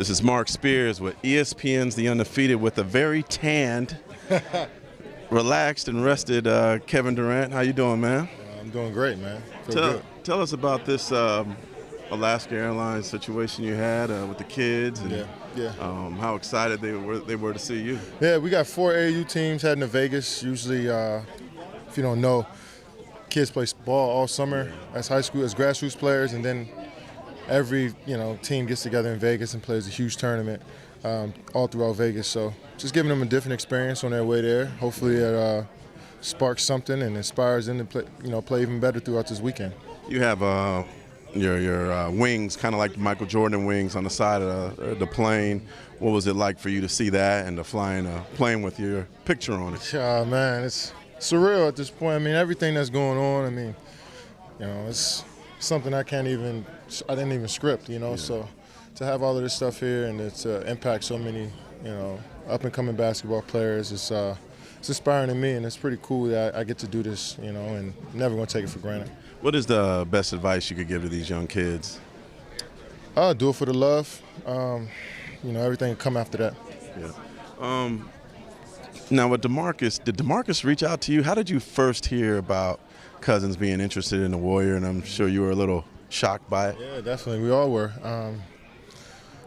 This is Mark Spears with ESPN's The Undefeated with a very tanned, relaxed and rested Kevin Durant. How you doing, man? I'm doing great, man. Feel good. Tell us about this Alaska Airlines situation you had with the kids and how excited they were to see you. Yeah, we got 4 AAU teams heading to Vegas. Usually, if you don't know, kids play ball all summer as high school, as grassroots players, and then every team gets together in Vegas and plays a huge tournament all throughout Vegas. So just giving them a different experience on their way there. Hopefully it sparks something and inspires them to play even better throughout this weekend. You have your wings, kind of like Michael Jordan wings on the side of the plane. What was it like for you to see that and to fly in a plane with your picture on it? Man, it's surreal at this point. I mean, everything that's going on, I mean, it's something I didn't even script, so to have all of this stuff here and it's impact so many, up and coming basketball players, it's inspiring to me, and it's pretty cool that I get to do this, and never gonna take it for granted. What is the best advice you could give to these young kids? Do it for the love. Everything will come after that. Yeah. Now with DeMarcus, did DeMarcus reach out to you? How did you first hear about Cousins being interested in the Warrior? And I'm sure you were a little shocked by it. Yeah, definitely. We all were. I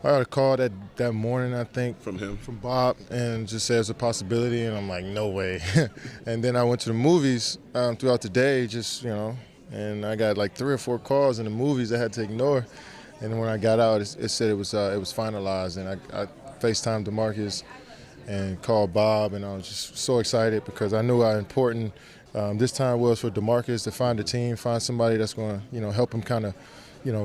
got a call that morning, I think, from Bob, and just said it's a possibility, and I'm like, no way. And then I went to the movies throughout the day, and I got like 3 or 4 calls in the movies I had to ignore. And then when I got out, it said it was finalized, and I FaceTimed DeMarcus and called Bob, and I was just so excited because I knew how important this time was for DeMarcus to find a team, find somebody that's going to, help him kind of,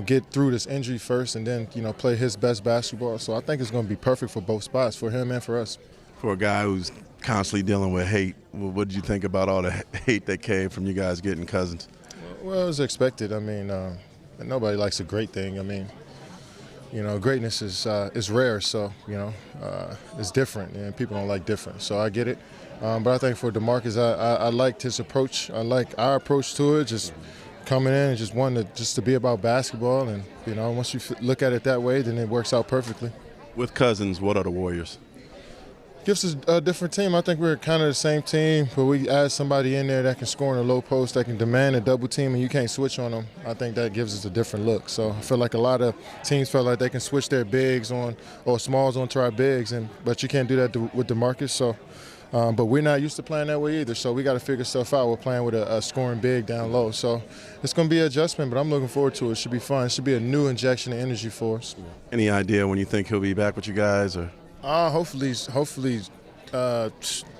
get through this injury first and then, play his best basketball. So I think it's going to be perfect for both spots, for him and for us. For a guy who's constantly dealing with hate, what did you think about all the hate that came from you guys getting Cousins? Well, it was expected. I mean, nobody likes a great thing. I mean, greatness is rare, so, it's different, and people don't like different. So I get it. But I think for DeMarcus, I liked his approach. I like our approach to it, just coming in and just wanting to be about basketball. And, once you look at it that way, then it works out perfectly. With Cousins, what are the Warriors? Gives us a different team. I think we're kind of the same team, but we add somebody in there that can score in a low post, that can demand a double team, and you can't switch on them. I think that gives us a different look. So I feel like a lot of teams feel like they can switch their bigs on or smalls onto our bigs, but you can't do that with DeMarcus. So, but we're not used to playing that way either. So we got to figure stuff out. We're playing with a scoring big down low. So it's going to be an adjustment, but I'm looking forward to it. It should be fun. It should be a new injection of energy for us. Any idea when you think he'll be back with you guys? Or hopefully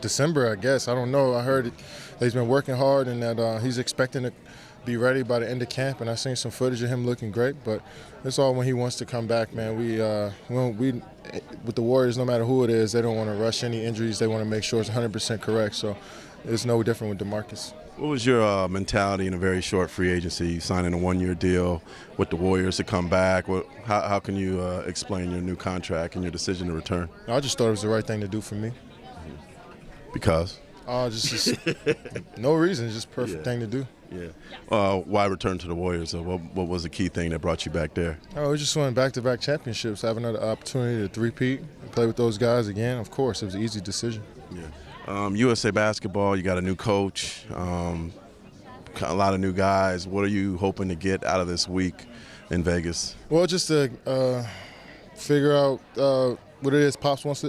December, I guess. I don't know. I heard that he's been working hard and that he's expecting to be ready by the end of camp, and I've seen some footage of him looking great, but it's all when he wants to come back, man. We with the Warriors, no matter who it is, they don't want to rush any injuries. They want to make sure it's 100% correct, so it's no different with DeMarcus. What was your mentality in a very short free agency? You signing a 1-year deal with the Warriors to come back. How can you explain your new contract and your decision to return? I just thought it was the right thing to do for me. Because? Just no reason, just perfect thing to do. Yeah. Why return to the Warriors? What was the key thing that brought you back there? We just won back-to-back championships, have another opportunity to three-peat and play with those guys again. Of course, it was an easy decision. Yeah. USA Basketball, you got a new coach, a lot of new guys. What are you hoping to get out of this week in Vegas? Well, just to figure out what it is Pops wants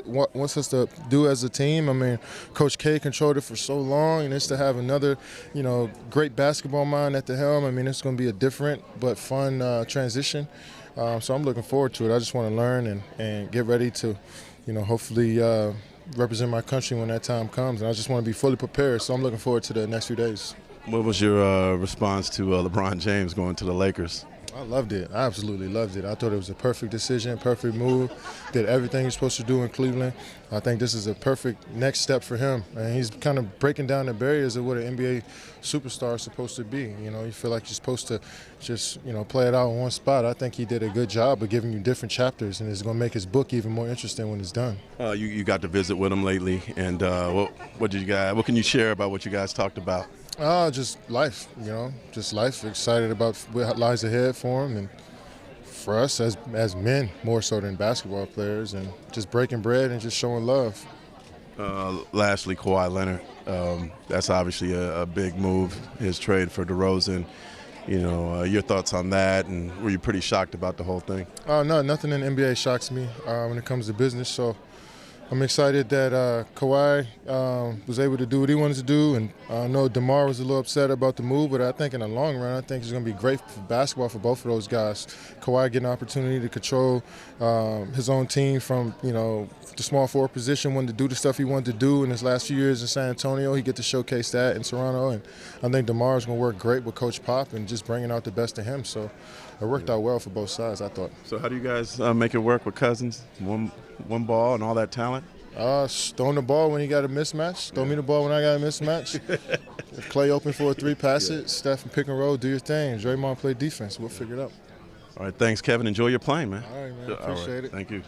us to do as a team. I mean, Coach K controlled it for so long, and it's to have another, great basketball mind at the helm. I mean, it's going to be a different but fun transition. So I'm looking forward to it. I just want to learn and get ready to, hopefully represent my country when that time comes. And I just want to be fully prepared. So I'm looking forward to the next few days. What was your response to LeBron James going to the Lakers? I loved it. I absolutely loved it. I thought it was a perfect decision, perfect move. Did everything he's supposed to do in Cleveland. I think this is a perfect next step for him. And he's kind of breaking down the barriers of what an NBA superstar is supposed to be. You feel like you're supposed to just, play it out in one spot. I think he did a good job of giving you different chapters, and it's going to make his book even more interesting when it's done. You got to visit with him lately, and what can you share about what you guys talked about? Just life, just life. Excited about what lies ahead for him and for us as men, more so than basketball players, and just breaking bread and just showing love. Lastly, Kawhi Leonard. That's obviously a big move, his trade for DeRozan. Your thoughts on that, and were you pretty shocked about the whole thing? No, nothing in the NBA shocks me when it comes to business. So I'm excited that Kawhi was able to do what he wanted to do, and I know DeMar was a little upset about the move, but I think in the long run, I think it's going to be great for basketball for both of those guys. Kawhi getting an opportunity to control his own team from, the small forward position, wanted to do the stuff he wanted to do in his last few years in San Antonio. He get to showcase that in Toronto, and I think DeMar is going to work great with Coach Pop and just bringing out the best of him. So it worked out well for both sides, I thought. So how do you guys make it work with Cousins? One ball and all that talent? Throwing the ball when he got a mismatch. Throw me the ball when I got a mismatch. If Klay open for a three, pass it. Steph and pick and roll, do your thing. Draymond play defense. We'll figure it out. All right, thanks, Kevin. Enjoy your playing, man. All right, man. Appreciate it. Thank you.